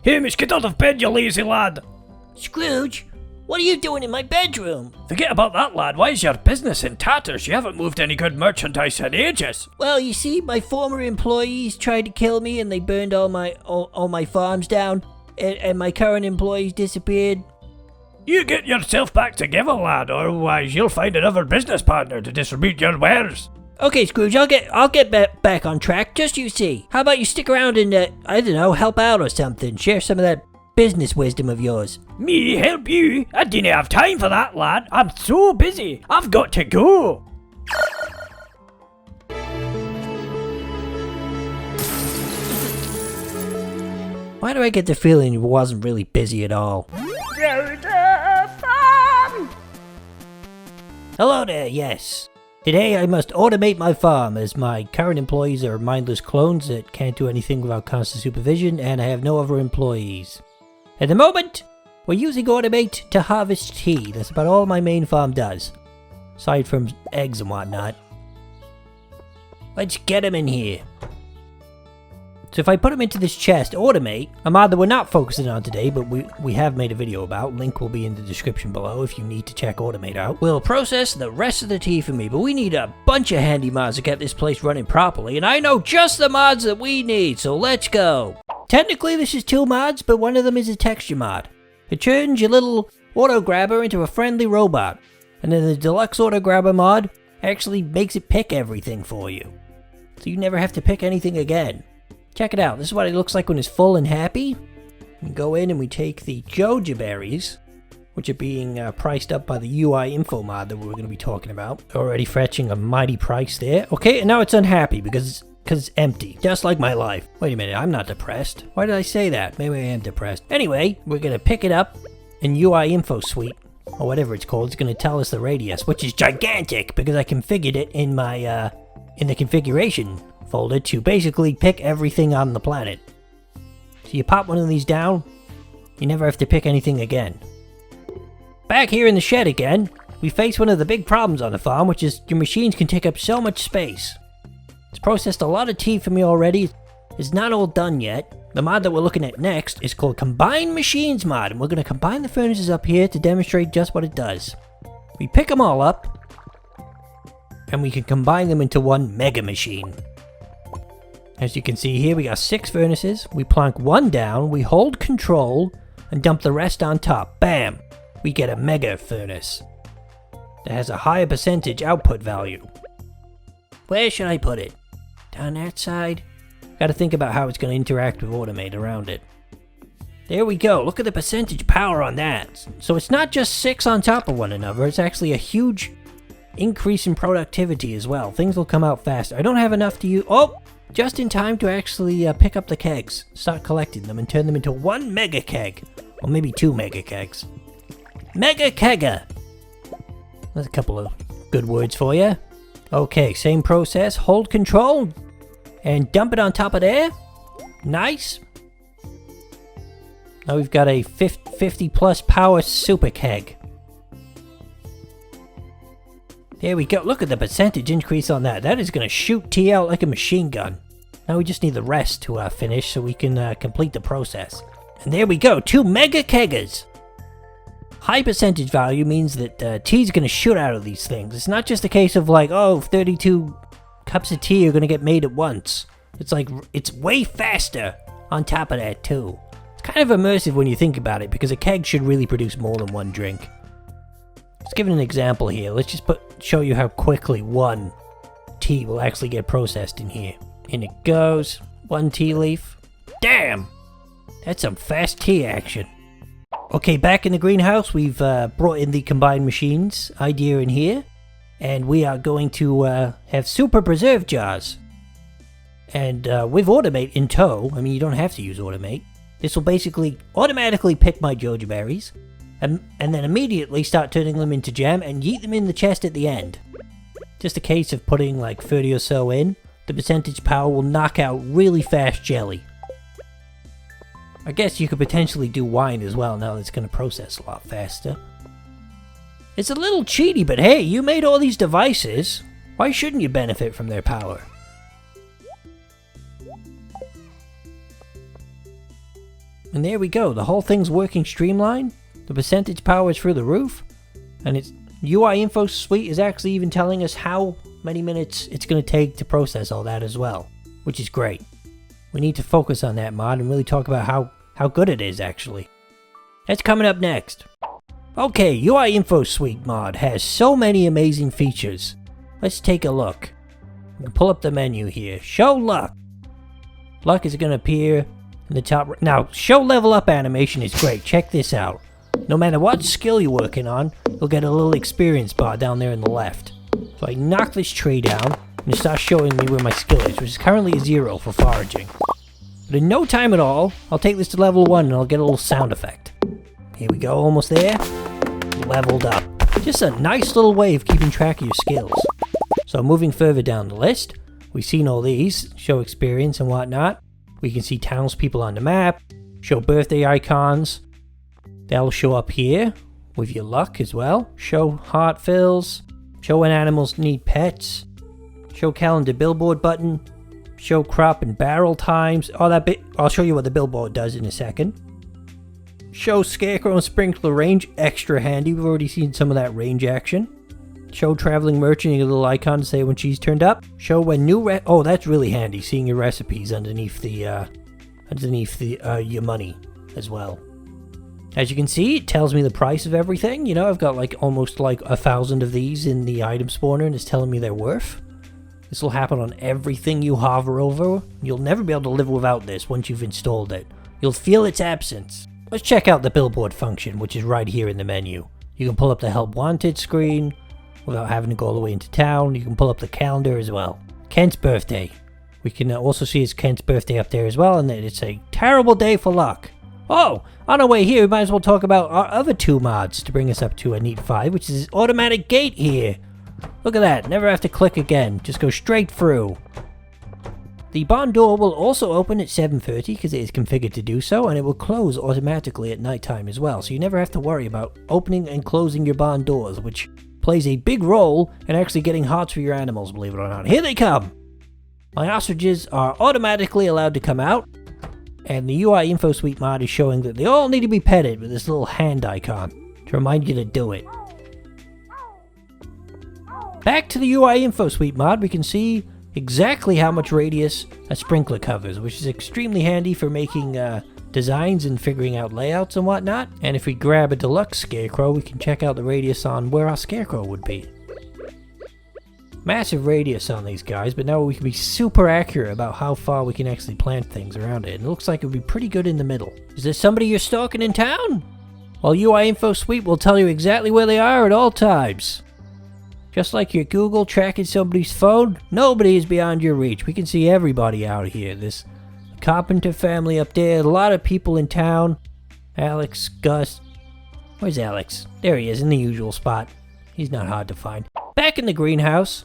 Hamish, get out of bed, you lazy lad! Scrooge, what are you doing in my bedroom? Forget about that, lad. Why is your business in tatters? You haven't moved any good merchandise in ages. Well, you see, my former employees tried to kill me and they burned all my farms down, and my current employees disappeared. You get yourself back together, lad, otherwise you'll find another business partner to distribute your wares. Okay, Scrooge, I'll get back on track, just you see. How about you stick around and, I don't know, help out or something? Share some of that business wisdom of yours. Me help you? I didn't have time for that, lad. I'm so busy. I've got to go. Why do I get the feeling he wasn't really busy at all? Hello there, yes. Today I must automate my farm as my current employees are mindless clones that can't do anything without constant supervision and I have no other employees. At the moment, we're using automate to harvest tea. That's about all my main farm does. Aside from eggs and whatnot. Let's get them in here. So if I put them into this chest, automate, a mod that we're not focusing on today, but we have made a video about, link will be in the description below if you need to check automate out, will process the rest of the tea for me, but we need a bunch of handy mods to get this place running properly, and I know just the mods that we need, so let's go. Technically this is 2 mods, but one of them is a texture mod. It turns your little auto grabber into a friendly robot, and then the Delux Grabber Mod actually makes it pick everything for you, so you never have to pick anything again. Check it out, this is what it looks like when it's full and happy. We go in and we take the Joja berries, which are being priced up by the UI info mod that we're going to be talking about. Already fetching a mighty price there. Okay, and now it's unhappy because it's empty, just like my life. Wait a minute, I'm not depressed. Why did I say that? Maybe I am depressed. Anyway, we're going to pick it up in UI Info Suite, or whatever it's called. It's going to tell us the radius, which is gigantic because I configured it in my in the configuration folder to basically pick everything on the planet. So you pop one of these down, you never have to pick anything again. Back here in the shed again, we face one of the big problems on the farm, which is your machines can take up so much space. It's processed a lot of tea for me already. It's not all done yet. The mod that we're looking at next is called Combine Machines Mod, and we're going to combine the furnaces up here to demonstrate just what it does. We pick them all up, and we can combine them into one mega machine. As you can see here, we got 6 furnaces. We plonk one down, we hold control, and dump the rest on top. Bam! We get a mega furnace that has a higher percentage output value. Where should I put it? Down that side? Gotta think about how it's gonna interact with automate around it. There we go, look at the percentage power on that. So it's not just 6 on top of one another, it's actually a huge increase in productivity as well. Things will come out faster. I don't have enough to use. Oh! Just in time to actually pick up the kegs, start collecting them, and turn them into 1 mega keg. Or maybe 2 mega kegs. Mega kegger! That's a couple of good words for you. Okay, same process. Hold control, and dump it on top of there. Nice. Now we've got a 50 plus power super keg. There we go. Look at the percentage increase on that. That is going to shoot tea out like a machine gun. Now we just need the rest to finish so we can complete the process. And there we go. 2 mega keggers. High percentage value means that tea is going to shoot out of these things. It's not just a case of like, oh, 32 cups of tea are going to get made at once. It's like, it's way faster on top of that too. It's kind of immersive when you think about it because a keg should really produce more than 1 drink. Let's give it an example here. Let's just show you how quickly 1 tea will actually get processed in here. In it goes. 1 tea leaf. Damn! That's some fast tea action. Okay, back in the greenhouse, we've brought in the combined machines idea in here. And we are going to have super preserve jars. And with automate in tow, I mean, you don't have to use automate. This will basically automatically pick my Joja berries. And then immediately start turning them into jam and yeet them in the chest at the end. Just a case of putting like 30 or so in. The percentage power will knock out really fast jelly. I guess you could potentially do wine as well now that it's going to process a lot faster. It's a little cheaty, but hey, you made all these devices. Why shouldn't you benefit from their power? And there we go. The whole thing's working streamlined. The percentage power is through the roof. And its UI Info Suite is actually even telling us how many minutes it's going to take to process all that as well, which is great. We need to focus on that mod and really talk about how good it is actually. That's coming up next. Okay, UI Info Suite mod has so many amazing features. Let's take a look. We can pull up the menu here. Show luck. Luck is going to appear in the top. Now, show level up animation is great. Check this out. No matter what skill you're working on, you'll get a little experience bar down there in the left. So I knock this tree down, and it starts showing me where my skill is, which is currently a 0 for foraging. But in no time at all, I'll take this to level 1 and I'll get a little sound effect. Here we go, almost there. Leveled up. Just a nice little way of keeping track of your skills. So moving further down the list, we've seen all these, show experience and whatnot. We can see townspeople on the map, show birthday icons. That'll show up here with your luck as well. Show heart fills, show when animals need pets, show calendar billboard button, show crop and barrel times. Oh, that bit, I'll show you what the billboard does in a second. Show scarecrow and sprinkler range, extra handy. We've already seen some of that range action. Show traveling merchant, you get a little icon to say when she's turned up. Show when new oh, that's really handy, seeing your recipes underneath the your money as well. As you can see, it tells me the price of everything. You know, I've got like almost like 1,000 of these in the item spawner, and it's telling me their worth. This will happen on everything you hover over. You'll never be able to live without this once you've installed it. You'll feel its absence. Let's check out the billboard function, which is right here in the menu. You can pull up the help wanted screen without having to go all the way into town. You can pull up the calendar as well. Kent's birthday. We can also see it's Kent's birthday up there as well, and it's a terrible day for luck. Oh, on our way here, we might as well talk about our other 2 mods to bring us up to a neat 5, which is automatic gate here. Look at that, never have to click again, just go straight through. The barn door will also open at 7:30 because it is configured to do so, and it will close automatically at nighttime as well, so you never have to worry about opening and closing your barn doors, which plays a big role in actually getting hearts for your animals, believe it or not. Here they come! My ostriches are automatically allowed to come out, and the UI Info Suite mod is showing that they all need to be petted with this little hand icon to remind you to do it. Back to the UI Info Suite mod, we can see exactly how much radius a sprinkler covers, which is extremely handy for making designs and figuring out layouts and whatnot. And if we grab a deluxe scarecrow, we can check out the radius on where our scarecrow would be. Massive radius on these guys, but now we can be super accurate about how far we can actually plant things around it. And it looks like it would be pretty good in the middle. Is there somebody you're stalking in town? Well, UI Info Suite will tell you exactly where they are at all times. Just like your Google tracking somebody's phone, nobody is beyond your reach. We can see everybody out here. This Carpenter family up there, a lot of people in town. Alex, Gus. Where's Alex? There he is, in the usual spot. He's not hard to find. Back in the greenhouse,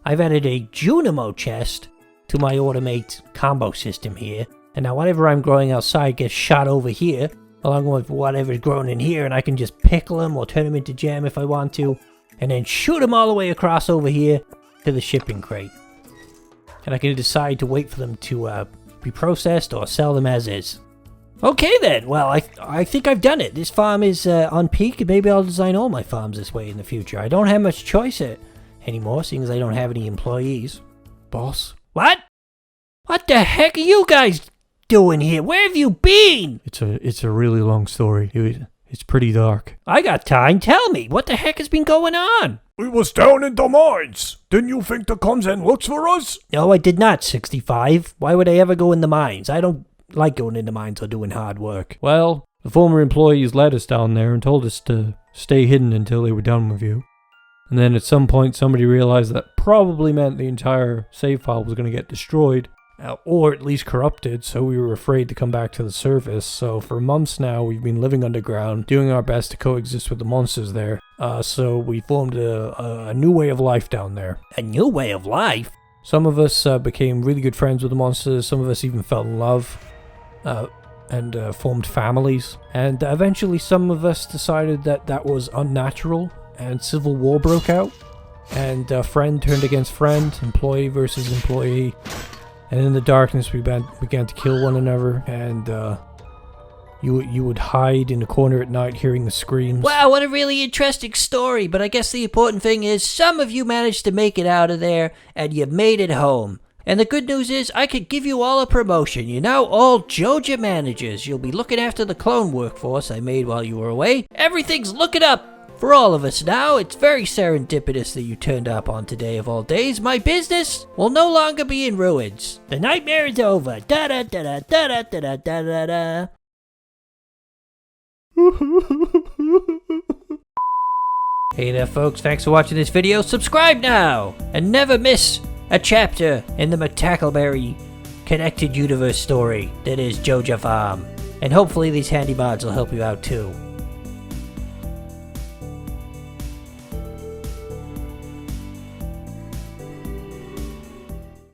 I've added a Junimo chest to my automate combo system here. And now whatever I'm growing outside gets shot over here, along with whatever's grown in here, and I can just pickle them or turn them into jam if I want to, and then shoot them all the way across over here to the shipping crate. And I can decide to wait for them to be processed or sell them as is. Okay then, well I think I've done it. This farm is on peak, and maybe I'll design all my farms this way in the future. I don't have much choice anymore, seeing as I don't have any employees. Boss? What? What the heck are you guys doing here? Where have you been? It's a really long story. It's pretty dark. I got time. Tell me, what the heck has been going on? We was down in the mines. Didn't you think to comes and looks for us? No, I did not, 65. Why would I ever go in the mines? I don't like going into mines or doing hard work. Well, the former employees led us down there and told us to stay hidden until they were done with you. And then at some point somebody realized that probably meant the entire save file was going to get destroyed. Or at least corrupted, so we were afraid to come back to the surface. So for months now, we've been living underground, doing our best to coexist with the monsters there. So we formed a new way of life down there. A new way of life? Some of us became really good friends with the monsters. Some of us even fell in love and formed families. And eventually some of us decided that that was unnatural, and civil war broke out. And friend turned against friend, employee versus employee. And in the darkness, we began to kill one another, and You would hide in a corner at night hearing the screams. Wow, what a really interesting story, but I guess the important thing is some of you managed to make it out of there, and you made it home. And the good news is I could give you all a promotion. You're now all Joja managers. You'll be looking after the clone workforce I made while you were away. Everything's looking up for all of us now. It's very serendipitous that you turned up on today of all days. My business will no longer be in ruins. The nightmare is over. Da-da-da-da-da-da-da-da-da-da. Hey there folks, thanks for watching this video. Subscribe now and never miss a chapter in the McTackleberry connected universe story that is Joja Farm. And hopefully these handy mods will help you out too.